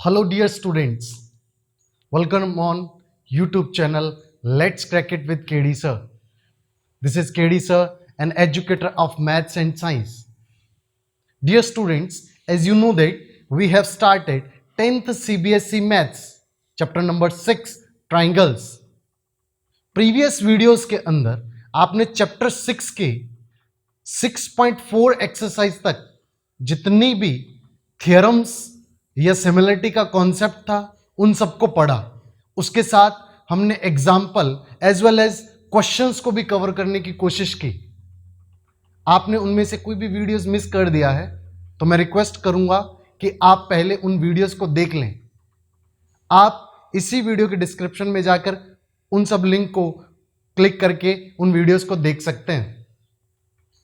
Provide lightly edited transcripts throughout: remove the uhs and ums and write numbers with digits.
Hello, dear students. Welcome on YouTube channel Let's Crack It with KD Sir. This is KD Sir, an educator of maths and science. Dear students, as you know that we have started 10th CBSE Maths, chapter number 6, Triangles. Previous videos के अंदर आपने chapter 6 के 6.4 exercise तक जितनी भी theorems या similarity का concept था उन सबको पढ़ा। उसके साथ हमने example as well as questions को भी कवर करने की कोशिश की। आपने उनमें से कोई भी वीडियोस मिस कर दिया है तो मैं रिक्वेस्ट करूंगा कि आप पहले उन वीडियोस को देख लें। आप इसी वीडियो के डिस्क्रिप्शन में जाकर उन सब लिंक को क्लिक करके उन वीडियोस को देख सकते हैं।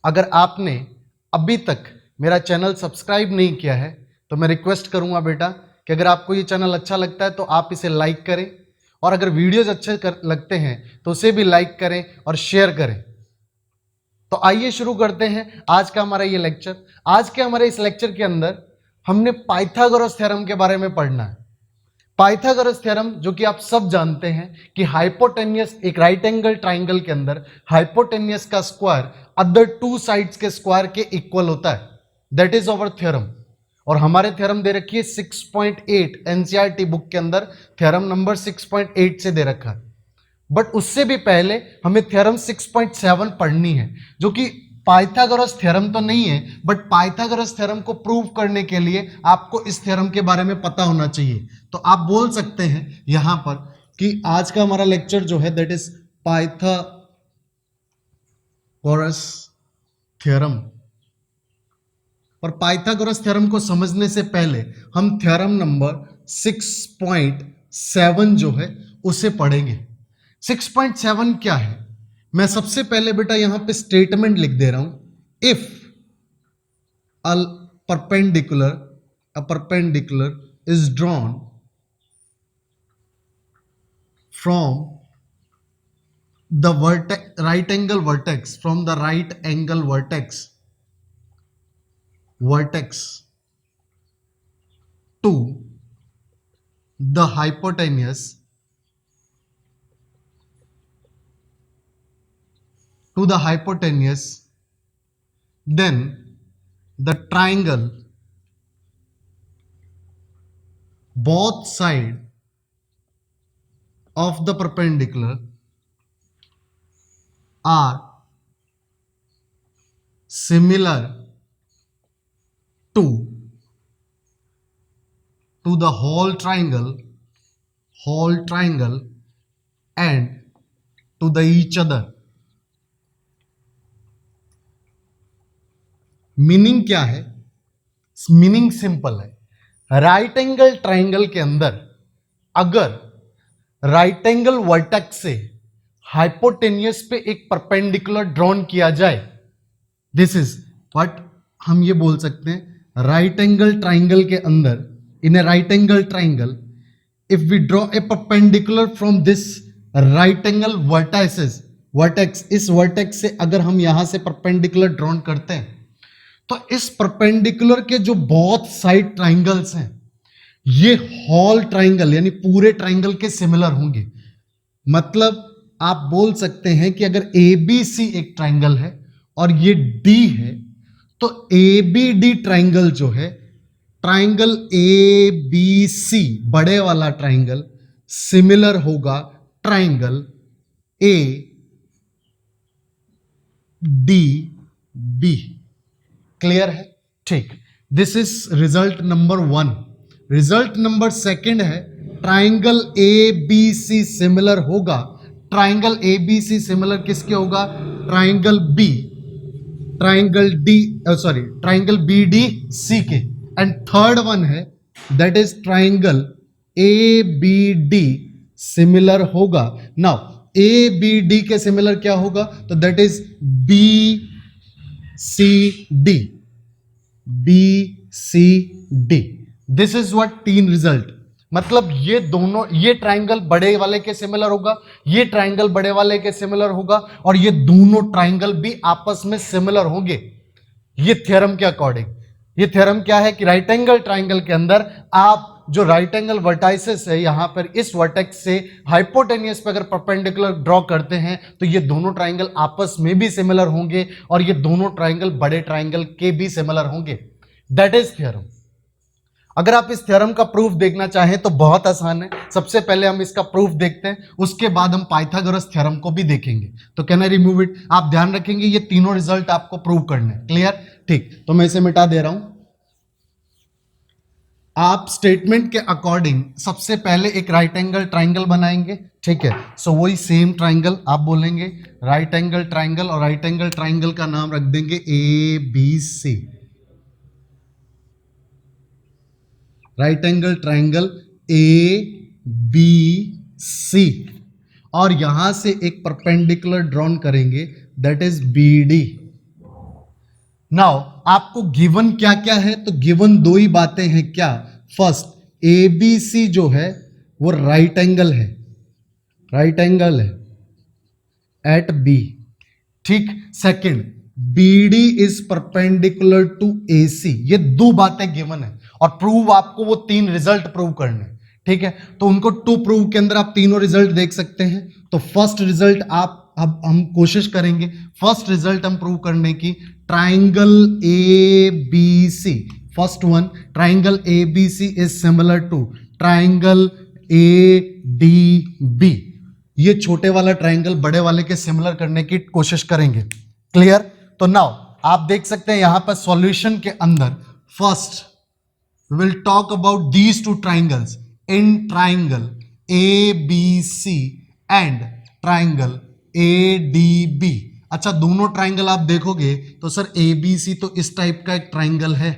अगर आपने अभी तक मेरा चैनल सब्सक्राइब नहीं किया है तो मैं रिक्वेस्ट करूंगा बेटा कि अगर आपको ये चैनल अच्छा लगता है तो आप इसे लाइक करें, और अगर वीडियोस अच्छे लगते हैं तो उसे भी लाइक करें और शेयर करें। तो आइए शुरू करते हैं आज का हमारा ये लेक्चर। आज के हमारे इस लेक्चर के अंदर हमने पाइथागोरस थ्योरम के बारे में पढ़ना है। पाइथागोरस थ्योरम जो कि आप सब जानते हैं कि हाइपोटेन्यूस एक राइट एंगल ट्राइंगल के अंदर हाइपोटेन्यूस का स्क्वायर अदर टू साइड्स के स्क्वायर के इक्वल होता है। That is our theorem. और हमारे थ्योरम दे रखी है 6.8 एनसीईआरटी बुक के अंदर थ्योरम नंबर 6.8 से दे रखा है। बट उससे भी पहले हमें थ्योरम 6.7 पढ़नी है जो कि पाइथागोरस थ्योरम तो नहीं है, बट पाइथागोरस थ्योरम को प्रूव करने के लिए आपको इस थ्योरम के बारे में पता होना चाहिए। तो आप बोल सकते हैं यहां पर कि आज का हमारा लेक्चर जो है दैट इज पाइथागोरस थ्योरम। और पाइथागोरस थ्योरम को समझने से पहले हम थ्योरम नंबर 6.7 जो है उसे पढ़ेंगे। 6.7 क्या है? मैं सबसे पहले बेटा यहां पे स्टेटमेंट लिख दे रहा हूं। If a perpendicular is drawn from the right angle vertex to the hypotenuse then the triangle both side of the perpendicular are similar to the whole triangle and to the each other। Meaning क्या है? Meaning simple है। Right angle triangle के अंदर अगर right angle vertex से hypotenuse पे एक perpendicular drawn किया जाए, दिस इज व्हाट हम ये बोल सकते हैं। राइट एंगल ट्राइंगल के अंदर in a right angle triangle if we draw a perpendicular from this right angle vertex, इस वर्टेक्स से अगर हम यहां से परपेंडिकुलर ड्रॉन करते हैं तो इस परपेंडिकुलर के जो बोथ साइड ट्राइंगल्स हैं ये होल ट्राइंगल यानी पूरे ट्राइंगल के सिमिलर होंगे। मतलब आप बोल सकते हैं कि अगर ABC एक ट्राइंगल है और ये D है तो ABD ट्राइंगल जो है, ट्राइंगल ABC बड़े वाला ट्राइंगल सिमिलर होगा ट्राइंगल ADB। क्लियर है? ठीक। This is result number 1। Result number 2 है ट्राइंगल ABC सिमिलर होगा। ट्राइंगल ABC सिमिलर किसके होगा? ट्राइंगल BDC के। एंड थर्ड वन है that is triangle ABD similar होगा। नाउ ABD के सिमिलर क्या होगा? तो that is BCD। This is what 3 result. मतलब ये दोनों, ये ट्राइंगल बड़े वाले के सिमिलर होगा, ये ट्राइंगल बड़े वाले के सिमिलर होगा, और ये दोनों ट्राइंगल भी आपस में सिमिलर होंगे ये थ्योरम के अकॉर्डिंग। ये थ्योरम क्या है कि राइट एंगल ट्राइंगल के अंदर आप जो राइट एंगल वर्टाइसिस है यहाँ पर इस वर्टेक्स से हाइपोटेनियस पे अगर परपेंडिकुलर ड्रॉ करते हैं तो ये दोनों ट्राइंगल आपस में भी सिमिलर होंगे और ये दोनों ट्राइंगल बड़े ट्राइंगल के भी सिमिलर होंगे। That is theorem. अगर आप इस थ्योरम का प्रूफ देखना चाहें तो बहुत आसान है। सबसे पहले हम इसका प्रूफ देखते हैं, उसके बाद हम पाइथागोरस थ्योरम को भी देखेंगे। तो कैन आई रिमूव इट? आप ध्यान रखेंगे ये तीनों रिजल्ट आपको प्रूव करने। क्लियर? ठीक, तो मैं इसे मिटा दे रहा हूं। आप स्टेटमेंट के अकॉर्डिंग सबसे पहले एक राइट एंगल ट्राइंगल बनाएंगे, ठीक है। सो वही सेम ट्राइंगल आप बोलेंगे राइट एंगल ट्राइंगल, और राइट एंगल ट्राइंगल का नाम रख देंगे ABC। Right angle triangle ABC, और यहां से एक परपेंडिकुलर ड्रॉन करेंगे दैट इज BD। नाउ आपको गिवन क्या क्या है? तो गिवन दो ही बातें हैं। क्या? फर्स्ट ABC जो है वो राइट एंगल है, राइट एंगल है एट B, ठीक। Second BD is perpendicular to AC। ये दो बातें गिवन है और प्रूव आपको वो तीन रिजल्ट प्रूव करने, ठीक है। तो उनको टू प्रूव के अंदर आप तीनों रिजल्ट देख सकते हैं। तो फर्स्ट रिजल्ट अब हम कोशिश करेंगे फर्स्ट रिजल्ट हम प्रूव करने की, triangle ABC। First one, triangle ABC is similar to triangle ADB। ये छोटे वाला ट्राइंगल बड़े वाले के सिमिलर करने की कोशिश करेंगे। क्लियर? तो नाउ आप देख सकते हैं यहां पर सॉल्यूशन के अंदर first will talk about these two triangles in triangle ABC and triangle ADB। अच्छा, दोनों ट्राइंगल आप देखोगे तो सर ABC तो इस टाइप का एक ट्राइंगल है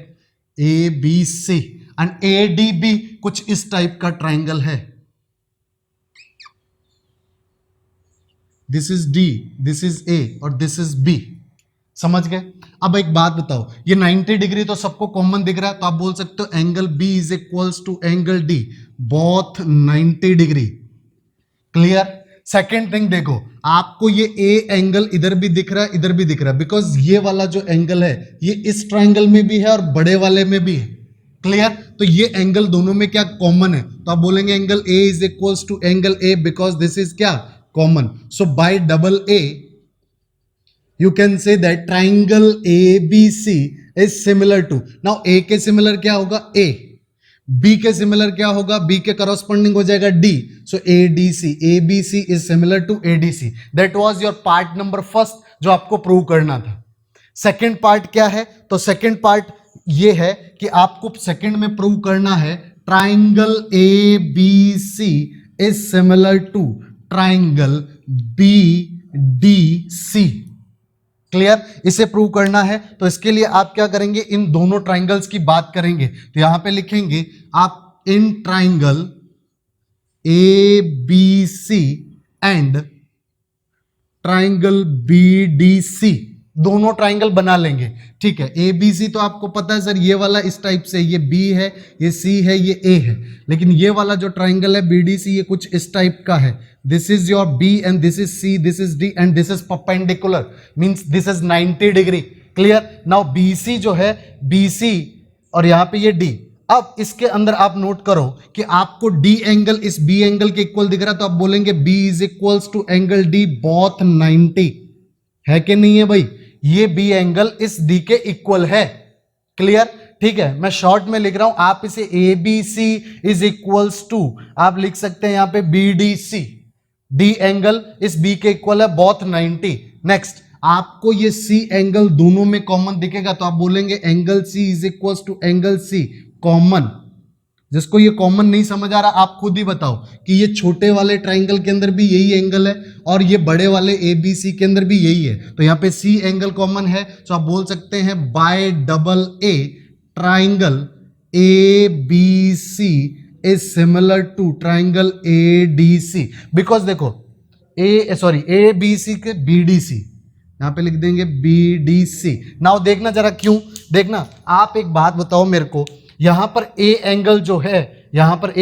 ABC, एंड ADB कुछ इस टाइप का ट्राइंगल है। This is D, this is A और दिस इज B। समझ गए? अब एक बात बताओ, ये 90 डिग्री तो सबको कॉमन दिख रहा है, तो आप बोल सकते हो angle B is equals to angle D, both 90 degree. Clear? Second thing देखो, आपको ये A एंगल इधर भी दिख रहा है, इधर भी दिख रहा है, बिकॉज ये वाला जो एंगल है ये इस ट्राइंगल में भी है और बड़े वाले में भी है। क्लियर? तो ये एंगल दोनों में क्या कॉमन है? तो आप बोलेंगे angle A is equals to angle A because this is क्या? Common. So by double A you can say that triangle ABC is similar to, now A के सिमिलर क्या होगा? A। B के सिमिलर क्या होगा? B के corresponding हो जाएगा D। so ADC, ABC is similar to ADC। that was your part number first जो आपको प्रूव करना था। सेकेंड पार्ट क्या है? तो सेकेंड पार्ट ये है कि आपको सेकेंड में प्रूव करना है triangle ABC is similar to triangle BDC। Clear? इसे प्रूव करना है तो इसके लिए आप क्या करेंगे? इन दोनों ट्राइंगल्स की बात करेंगे। तो यहां पे लिखेंगे आप in triangle ABC and triangle BDC, दोनों ट्राइंगल बना लेंगे, ठीक है। ABC तो आपको पता है सर ये वाला इस टाइप से, ये B है, ये C है, ये A है, लेकिन ये वाला जो ट्राइंगल है BDC ये कुछ इस टाइप का है। This is your B and this is C, this is D and this is perpendicular, means this is 90 degree. Clear? Now BC जो है BC और यहां पे ये D। अब इसके अंदर आप नोट करो कि आपको D एंगल इस B एंगल के इक्वल दिख रहा है, तो आप बोलेंगे B is equals to angle D both 90। है कि नहीं है भाई? ये B एंगल इस D के इक्वल है। क्लियर? ठीक है, मैं शॉर्ट में लिख रहा हूं, आप इसे ABC इज इक्वल्स टू आप लिख सकते हैं यहां पे BDC। D एंगल इस B के इक्वल है बोथ 90। नेक्स्ट, आपको ये C एंगल दोनों में कॉमन दिखेगा, तो आप बोलेंगे angle C is equals to angle C common. जिसको ये कॉमन नहीं समझ आ रहा आप खुद ही बताओ कि ये छोटे वाले ट्राइंगल के अंदर भी यही एंगल है और ये बड़े वाले ABC के अंदर भी यही है, तो यहाँ पे C एंगल कॉमन है। तो आप बोल सकते हैं by double A triangle ABC is similar to triangle ADC। Because देखो ABC के BDC, यहां पे लिख देंगे BDC। नाउ देखना जरा क्यों, देखना आप एक बात बताओ मेरे को, यहां पर A एंगल जो है यहां पर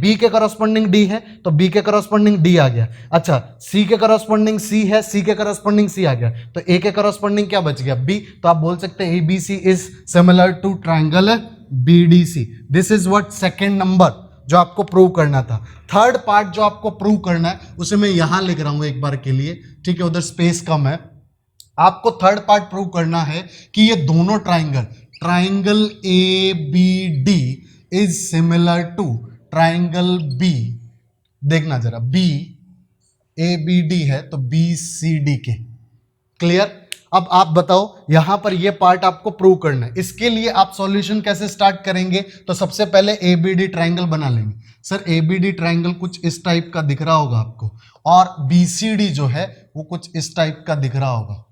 B के करस्पॉन्डिंग D है, तो B के करस्पॉन्डिंग D आ गया। अच्छा, C के करस्पॉन्डिंग C है, C के करस्पॉन्डिंग C आ गया, तो A के करस्पॉन्डिंग क्या बच गया? B। तो आप बोल सकते हैं ABC is similar to triangle BDC. This is what second number जो आपको प्रूव करना था. थर्ड पार्ट जो आपको प्रूव करना है उसे मैं यहां लिख रहा हूं एक बार के लिए, ठीक है, उधर स्पेस कम है. आपको थर्ड पार्ट प्रूव करना है कि ये दोनों triangle ABD is similar to triangle B. देखना जरा, BABD है तो BCD के. क्लियर? अब आप बताओ, यहां पर ये पार्ट आपको प्रूव करना है. इसके लिए आप सॉल्यूशन कैसे स्टार्ट करेंगे? तो सबसे पहले ABD ट्राइंगल बना लेंगे. सर ABD ट्राइंगल कुछ इस टाइप का दिख रहा होगा आपको, और BCD जो है वो कुछ इस टाइप का दिख रहा होगा.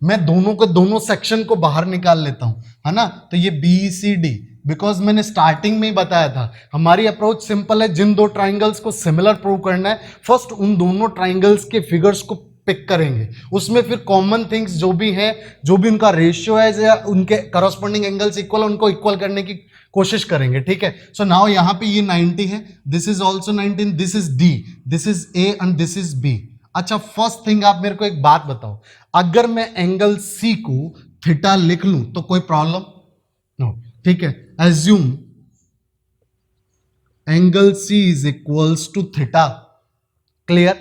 मैं दोनों के दोनों सेक्शन को बाहर निकाल लेता हूं, है ना. तो ये BCD, बिकॉज मैंने स्टार्टिंग में ही बताया था हमारी अप्रोच सिंपल है. जिन दो ट्राइंगल्स को सिमिलर प्रूव करना है, फर्स्ट उन दोनों ट्राइंगल्स के फिगर्स को पिक करेंगे, उसमें फिर कॉमन थिंग्स जो भी है, जो भी उनका रेशियो है या उनके करस्पॉन्डिंग एंगल्स इक्वल, उनको इक्वल करने की कोशिश करेंगे. ठीक है. सो नाउ यहां पे ये 90 है, this is also 19, this is D, this is A and this is B. अच्छा, फर्स्ट थिंग आप मेरे को एक बात बताओ, अगर मैं एंगल C को थीटा लिख लूं तो कोई प्रॉब्लम? नो. ठीक है. Assume angle C is equals to theta. Clear?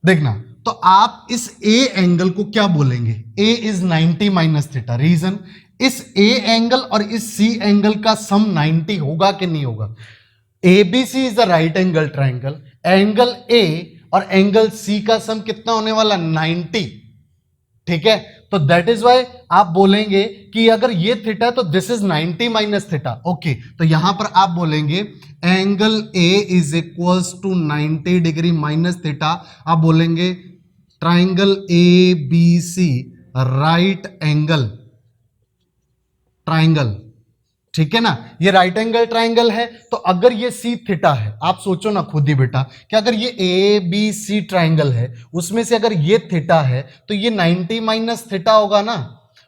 देखना, तो आप इस A एंगल को क्या बोलेंगे? A is 90 minus theta. Reason, इस A एंगल और इस C एंगल का सम 90 होगा कि नहीं होगा? ABC is the right angle triangle. Angle A और एंगल C का सम कितना होने वाला? 90. ठीक है. तो दैट इज वाई आप बोलेंगे कि अगर ये थीटा तो this is 90 minus theta. Okay. तो यहां पर आप बोलेंगे angle A is equals to 90 degree minus theta. आप बोलेंगे triangle ABC right angle triangle. ठीक है ना. ये राइट एंगल ट्राइंगल है, तो अगर ये C थीटा है, आप सोचो ना खुद ही बेटा कि अगर ये ABC ट्राइंगल है, उसमें से अगर ये थीटा है तो ये 90 माइनस थीटा होगा ना,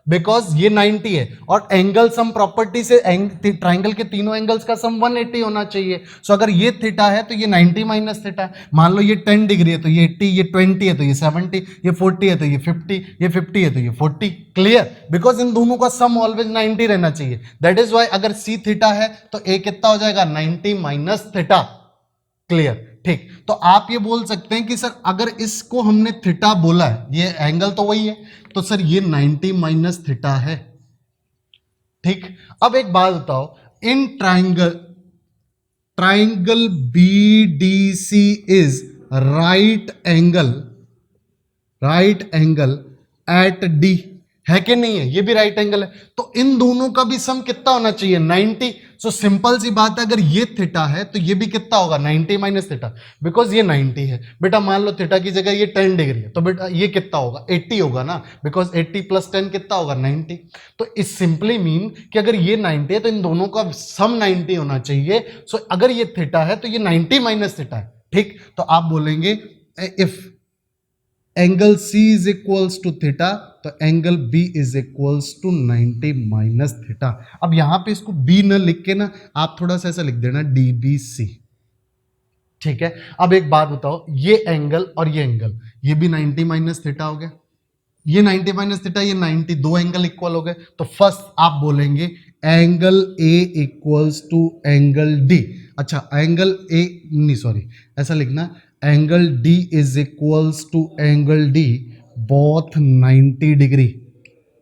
बिकॉज ये 90 है. और एंगल सम प्रॉपर्टी से ट्राइंगल के तीनों एंगल्स का सम 180 होना चाहिए. सो अगर ये थीटा है तो ये 90 माइनस थीटा है. मान लो ये 10 डिग्री है तो ये 80, ये 20 है तो ये 70, ये 40 है तो ये 50, ये 50 है तो ये 40. क्लियर? बिकॉज इन दोनों का सम ऑलवेज 90 रहना चाहिए. दैट इज वाई अगर C थीटा है तो A कितना हो जाएगा? 90 माइनस थीटा. क्लियर? ठीक. तो आप ये बोल सकते हैं कि सर अगर इसको हमने थीटा बोला है, ये एंगल तो वही है, तो सर ये 90 माइनस थीटा है. ठीक. अब एक बात बताओ, in triangle BDC is right angle at D, है कि नहीं है? ये भी राइट एंगल है, तो इन दोनों का भी सम कितना होना चाहिए? 90. सो सिंपल सी बात है, अगर ये थीटा है तो ये भी कितना होगा? 90 माइनस थीटा. बिकॉज ये 90 है बेटा, मान लो थीटा की जगह ये 10 डिग्री है तो बेटा ये कितना होगा? 80 होगा ना, बिकॉज 80 प्लस 10 कितना होगा? 90. तो इस सिंपली मीन कि अगर ये 90 है तो इन दोनों का सम 90 होना चाहिए. सो अगर ये थीटा है तो ये 90 माइनस थीटा है. ठीक. तो आप बोलेंगे if angle C is equals to theta तो angle B is equals to 90 minus theta. अब यहां पे इसको B न लिख के ना आप थोड़ा सा ऐसा लिख देना DBC. ठीक है. अब एक बात बताओ, ये एंगल और ये एंगल, ये भी 90 माइनस थीटा हो गया, ये 90 माइनस थीटा, ये 90, दो एंगल इक्वल हो गए. तो फर्स्ट आप बोलेंगे angle A equals to angle D. अच्छा, एंगल A नहीं, सॉरी, ऐसा लिखना, angle D is equals to angle D both 90 degree.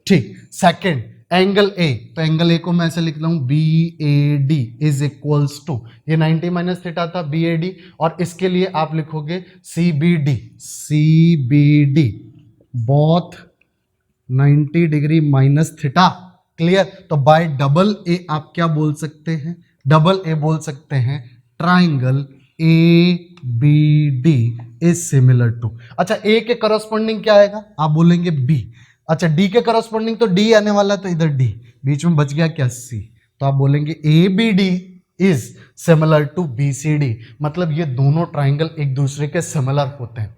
ठीक. सेकेंड एंगल A, तो एंगल A को मैं ऐसे लिख रहा हूं BAD इज इक्वल्स टू, ये 90 माइनस थीटा था BAD, और इसके लिए आप लिखोगे CBD both 90 degree minus theta. Clear? तो बाय डबल A आप क्या बोल सकते हैं? डबल A बोल सकते हैं triangle ABD is similar to. अच्छा, A के करस्पॉन्डिंग क्या आएगा? आप बोलेंगे B. अच्छा, D के करस्पॉन्डिंग तो D आने वाला, तो इधर D, बीच में बच गया क्या? C. तो आप बोलेंगे ABD is similar to BCD. मतलब ये दोनों ट्राइंगल एक दूसरे के सिमिलर होते हैं.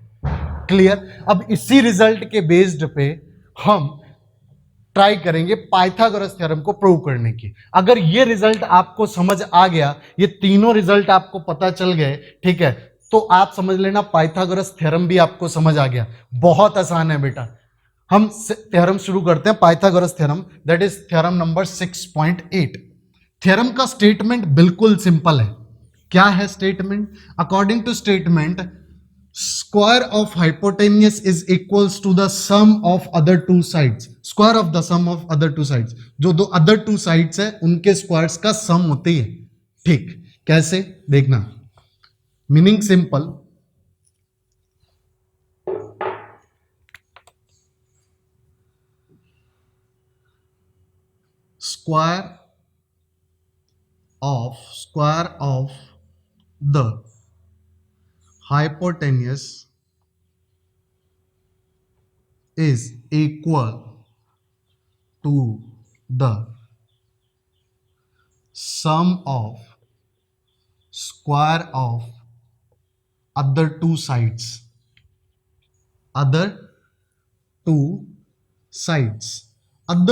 क्लियर? अब इसी रिजल्ट के बेस्ड पे हम ट्राई करेंगे पाइथागोरस थ्योरम को प्रूव करने की. अगर ये रिजल्ट आपको समझ आ गया, ये तीनों रिजल्ट आपको पता चल गए, ठीक है, तो आप समझ लेना पाइथागोरस थ्योरम भी आपको समझ आ गया. बहुत आसान है बेटा. हम थ्योरम शुरू करते हैं, Pythagoras theorem, that is theorem number 6.8। Theorem का स्टेटमेंट बिल्कुल सिंपल है। क्या है statement? According to statement, square of hypotenuse is equals to the sum of other two sides. Square of the sum of other two sides, जो दो other two sides है उनके squares का सम होती है। ठीक, कैसे देखना, meaning simple, square of the hypotenuse is equal to the sum of square of other two sides, other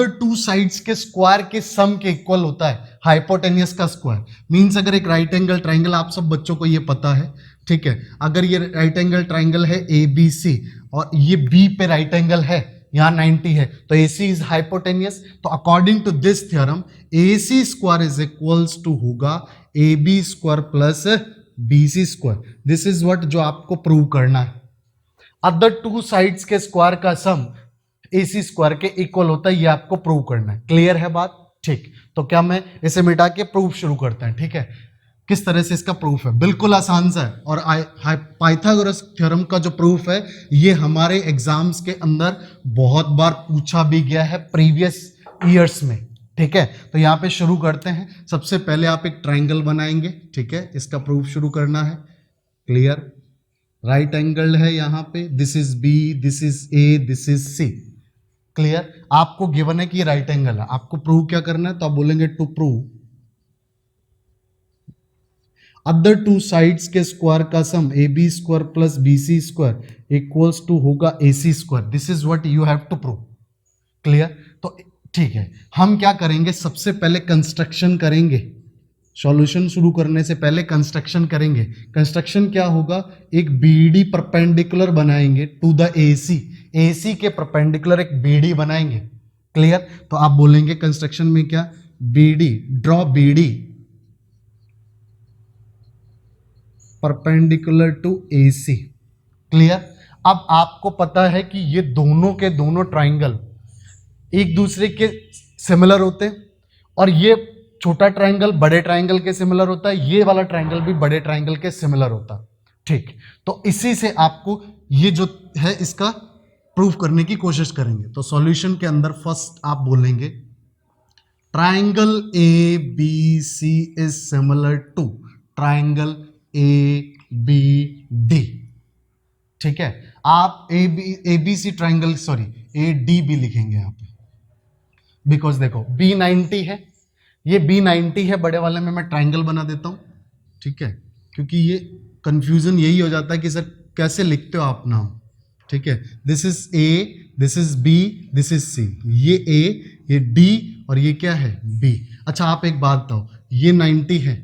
two sides के स्क्वायर के सम के इक्वल होता है हाइपोटेन्यूस का स्क्वायर। मींस अगर एक राइट एंगल ट्राइंगल, आप सब बच्चों को ये पता है, ठीक है, अगर ये राइट एंगल ट्राइंगल है ABC और ये B पे राइट एंगल है, यहाँ 90 है, तो AC इज हाइपोटेन्यूस। तो according to this theorem AC square is equals to होगा AB square plus BC square. This is what जो आपको प्रूव करना है। अदर टू साइड्स के स्क्वायर का सम AC स्क्वायर के इक्वल होता है, ये आपको प्रूव करना है। क्लियर है बात? ठीक, तो क्या मैं इसे मिटा के प्रूफ शुरू करते हैं। ठीक है, किस तरह से इसका प्रूफ है, बिल्कुल आसान सा है। और पाइथागोरस थ्योरम का जो प्रूफ है ये हमारे एग्जाम्स के अंदर बहुत बार पूछा भी गया है प्रीवियस ईयर्स में। ठीक है, तो यहाँ पे शुरू करते हैं। सबसे पहले आप एक ट्राइंगल बनाएंगे, ठीक है, इसका प्रूफ शुरू करना है। क्लियर, राइट एंगल है यहाँ पे, this is B, this is A, this is C। Clear, आपको गिवन है कि ये राइट एंगल है, आपको प्रूव क्या करना है, तो आप बोलेंगे to prove other two sides के स्क्वायर का sum AB square plus BC square equals to होगा AC square. This is what you have to prove. Clear, तो ठीक है, हम क्या करेंगे, सबसे पहले कंस्ट्रक्शन करेंगे। सॉल्यूशन शुरू करने से पहले कंस्ट्रक्शन करेंगे। कंस्ट्रक्शन क्या होगा, एक BD परपेंडिकुलर बनाएंगे टू द AC के परपेंडिकुलर एक BD बनाएंगे। क्लियर, तो आप बोलेंगे कंस्ट्रक्शन में क्या, BD, draw BD perpendicular to AC। Clear, अब आपको पता है कि ये दोनों के दोनों ट्राइंगल एक दूसरे के सिमिलर होते हैं, और ये छोटा ट्राइंगल बड़े ट्राइंगल के सिमिलर होता है, ये वाला ट्राइंगल भी बड़े ट्राइंगल के सिमिलर होता है। ठीक, तो इसी से आपको ये जो है इसका प्रूफ करने की कोशिश करेंगे। तो सॉल्यूशन के अंदर फर्स्ट आप बोलेंगे triangle ABC is similar to triangle ABD। ठीक है, आप ABC ट्राइंगल ADB लिखेंगे यहाँ पे, बिकॉज देखो B90 है, ये B90 है, बड़े वाले में मैं ट्राइंगल बना देता हूं। ठीक है, क्योंकि ये कंफ्यूजन यही हो जाता है कि सर कैसे लिखते हो आप नाम। ठीक है, this is A, this is B, this is C, ये A, ये D और ये क्या है B। अच्छा, आप एक बात बताओ, ये 90 है।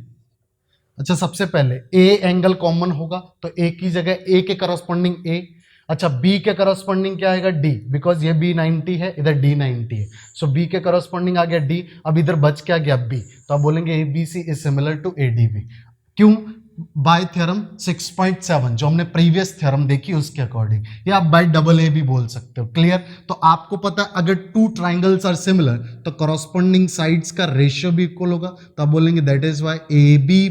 अच्छा, सबसे पहले A एंगल कॉमन होगा, तो A की जगह A के करस्पॉन्डिंग A। अच्छा, B के करस्पॉन्डिंग क्या आएगा D, बिकॉज ये B90 है, इधर D90 है, सो B के करस्पॉन्डिंग आ गया D। अब इधर बच क्या गया B, तो आप बोलेंगे ABC is similar to ADB। क्यों? बाय थ्योरम 6.7 जो हमने प्रीवियस थ्योरम देखी उसके अकॉर्डिंग, या आप बाय AA भी बोल सकते हो। क्लियर, तो आपको पता है अगर टू ट्राइंगल्स आर सिमिलर तो करस्पॉन्डिंग साइड्स का रेशियो भी इक्वल होगा, तो आप बोलेंगे that is why AB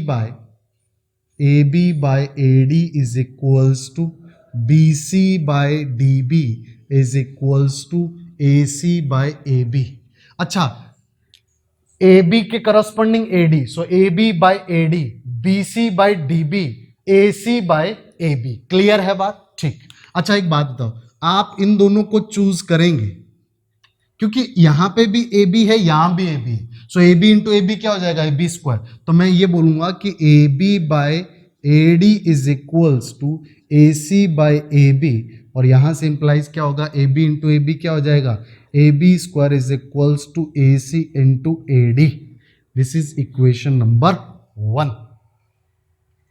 by AD is equals to BC by DB is equals to AC by AB। अच्छा, AB के corresponding AD, so AB by AD, BC by DB, AC by AB। Clear है बात? ठीक। अच्छा, एक बात बताओ, आप इन दोनों को चूज करेंगे क्योंकि यहां पे भी AB है, यहां भी AB है, सो AB इंटू AB क्या हो जाएगा, AB स्क्वायर। तो मैं ये बोलूंगा कि AB by AD is equals to AC by AB, और यहां से इंप्लाइज क्या होगा, AB इंटू AB क्या हो जाएगा, AB square is equals to AC into AD। This is equation number 1।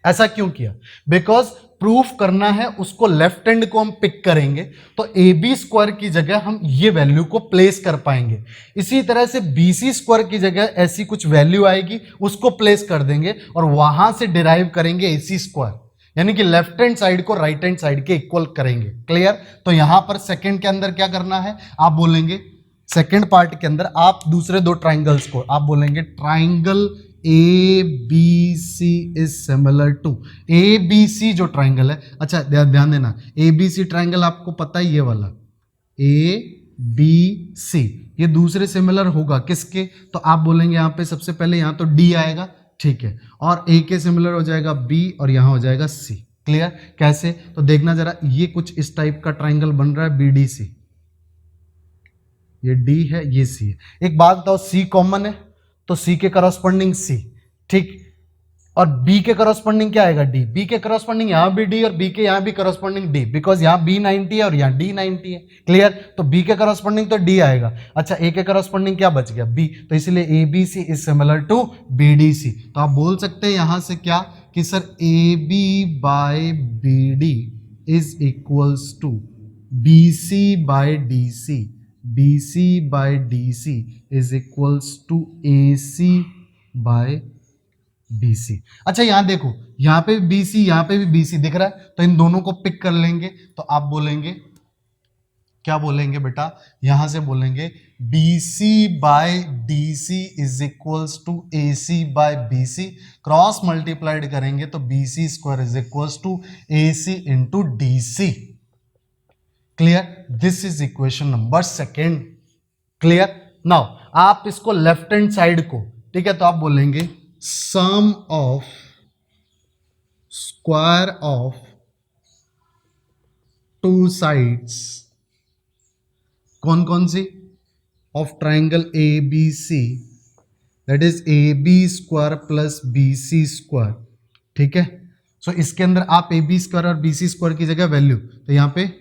ऐसा क्यों किया? बिकॉज प्रूफ करना है उसको, लेफ्ट हैंड को हम पिक करेंगे तो ए बी स्क्वायर की जगह हम ये वैल्यू को प्लेस कर पाएंगे। इसी तरह से बी सी स्क्वायर की जगह ऐसी कुछ वैल्यू आएगी, उसको प्लेस कर देंगे और वहां से डिराइव करेंगे ए सी स्क्वायर, यानी कि लेफ्ट हैंड साइड को राइट हैंड साइड के इक्वल करेंगे। क्लियर? तो यहां पर सेकंड के अंदर क्या करना है, आप बोलेंगे सेकंड पार्ट के अंदर आप दूसरे दो ट्राइंगल्स को आप बोलेंगे triangle A B C is similar to, A B C जो ट्राइंगल है, अच्छा ध्यान देना, ए बी सी ट्राइंगल आपको पता है ये वाला ए बी सी, ये दूसरे सिमिलर होगा किसके? तो आप बोलेंगे यहां पे सबसे पहले यहां तो डी आएगा, ठीक है, और ए के सिमिलर हो जाएगा बी और यहां हो जाएगा सी। क्लियर? कैसे? तो देखना जरा, ये कुछ इस टाइप का ट्राइंगल बन रहा है बी डी सी, ये डी है ये सी है। एक बात बताओ, सी कॉमन है तो सी के करस्पॉन्डिंग सी, ठीक, और बी के करस्पॉन्डिंग क्या आएगा? डी। बी के करस्पॉन्डिंग यहां भी डी और बी के यहां भी करस्पॉन्डिंग डी, बिकॉज यहां बी 90 है और यहां डी 90 है। क्लियर? तो बी के करस्पॉन्डिंग तो डी आएगा। अच्छा, ए के करस्पॉन्डिंग क्या बच गया? बी, तो इसलिए A B C is similar to B D C. तो आप बोल सकते हैं यहां से क्या कि sir A B by B D is equals to B C by D C, BC by DC is equals to AC by BC। अच्छा यहां देखो, यहां पे भी BC यहां पे भी BC दिख रहा है, तो इन दोनों को पिक कर लेंगे। तो आप बोलेंगे क्या बोलेंगे बेटा? यहां से बोलेंगे BC by DC is equals to AC by BC, cross multiplied करेंगे तो BC square is equals to AC into DC। Clear? This is equation number second. Clear? Now आप इसको लेफ्ट हैंड साइड को, ठीक है, तो आप बोलेंगे sum of square of two sides, कौन कौन सी? Of triangle A B C, that is A B square plus B C square. ठीक है, सो इसके अंदर आप ए बी स्क्वायर और बी सी स्क्वायर की जगह वैल्यू, तो यहां पे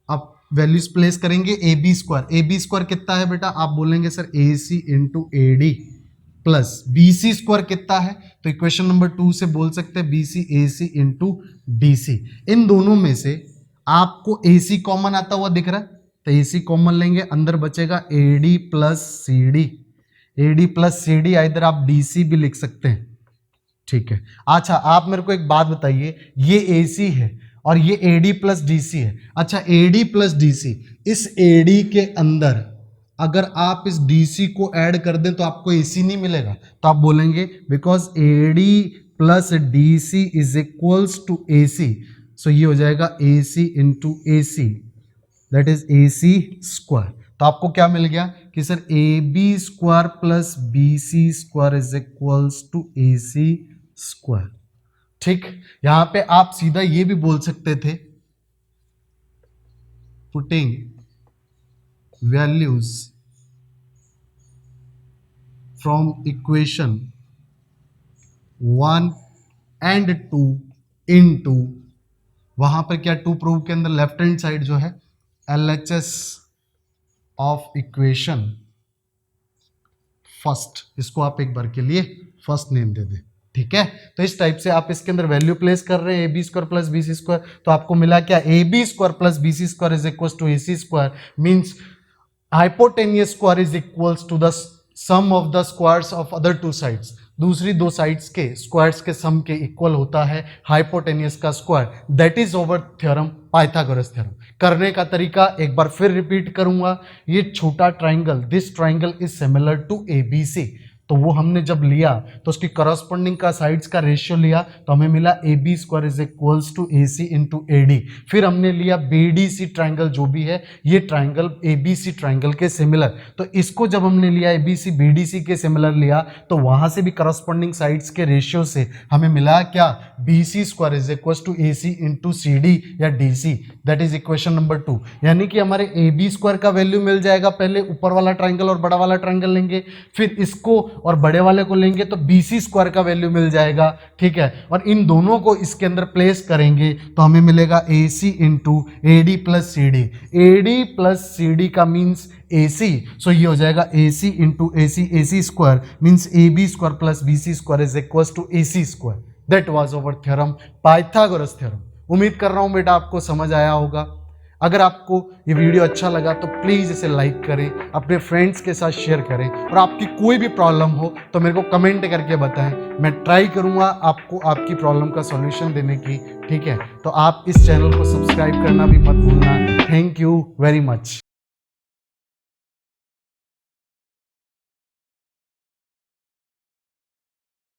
आप वैल्यूज प्लेस करेंगे। ए बी स्क्वायर कितना है बेटा? आप बोलेंगे sir A C into A D plus B C square कितना है? तो इक्वेशन नंबर 2 से बोल सकते हैं बी सी ए सी इंटू डी सी। इन दोनों में से आपको ए सी कॉमन आता हुआ दिख रहा है, तो ए सी कॉमन लेंगे, अंदर बचेगा A D plus C D. A D plus C D, इधर आप डी सी भी लिख सकते हैं। ठीक है, अच्छा आप मेरे को एक बात बताइए, ये ए सी है और ये AD प्लस डी सी है। अच्छा AD प्लस डी सी, इस AD के अंदर अगर आप इस DC को ऐड कर दें तो आपको AC नहीं मिलेगा, तो आप बोलेंगे because AD plus D C is equals to AC, so ये हो जाएगा AC into A C, that is AC square. तो आपको क्या मिल गया कि sir AB square plus BC square is equals to AC square. ठीक, यहां पे आप सीधा ये भी बोल सकते थे, putting values from equation 1 and 2 into, वहां पर क्या 2 प्रूव के अंदर लेफ्ट हैंड साइड जो है LHS ऑफ इक्वेशन फर्स्ट, इसको आप एक बार के लिए फर्स्ट नेम दे दें। ठीक है, तो इस टाइप से आप इसके अंदर वैल्यू प्लेस कर रहे हैं, A B square plus B C square, तो आपको मिला क्या? A B square plus B C square is equals to A C square, means hypotenuse square is equals to the sum of the squares of other two sides. दूसरी दो sides के squares के सम के equal होता है hypotenuse का square, that is over theorem, Pythagoras theorem. करने का तरीका एक बार फिर रिपीट करूंगा, ये छोटा triangle, this triangle is similar to A B C, तो वो हमने जब लिया तो उसकी करस्पॉन्डिंग का साइड्स का रेशियो लिया तो हमें मिला A B square is equals to A C into A D. फिर हमने लिया बी डी सी ट्राइंगल, जो भी है ये triangle A B C triangle के सिमिलर, तो इसको जब हमने लिया A B C B D C के सिमिलर लिया तो वहां से भी करस्पॉन्डिंग साइड्स के रेशियो से हमें मिला क्या? B C square is equals to A C into C D या D C, that is equation number 2। यानी कि हमारे ए बी स्क्वायर का वैल्यू मिल जाएगा, पहले ऊपर वाला ट्राइंगल और बड़ा वाला ट्राइंगल लेंगे, फिर इसको और बड़े वाले को लेंगे तो बी सी स्क्वायर का वैल्यू मिल जाएगा। ठीक है, और इन दोनों को इसके अंदर प्लेस करेंगे तो हमें मिलेगा A C into A D plus C D. A D plus C D का मीन्स ए सी, सो ये हो जाएगा A C into A C square, means A B square plus B C square is equal to A C square. That was our theorem, Pythagoras theorem. उम्मीद कर रहा हूं बेटा आपको समझ आया होगा। अगर आपको ये वीडियो अच्छा लगा तो प्लीज़ इसे लाइक करें, अपने फ्रेंड्स के साथ शेयर करें, और आपकी कोई भी प्रॉब्लम हो तो मेरे को कमेंट करके बताएं। मैं ट्राई करूंगा आपको आपकी प्रॉब्लम का सॉल्यूशन देने की। ठीक है, तो आप इस चैनल को सब्सक्राइब करना भी मत भूलना। Thank you very much.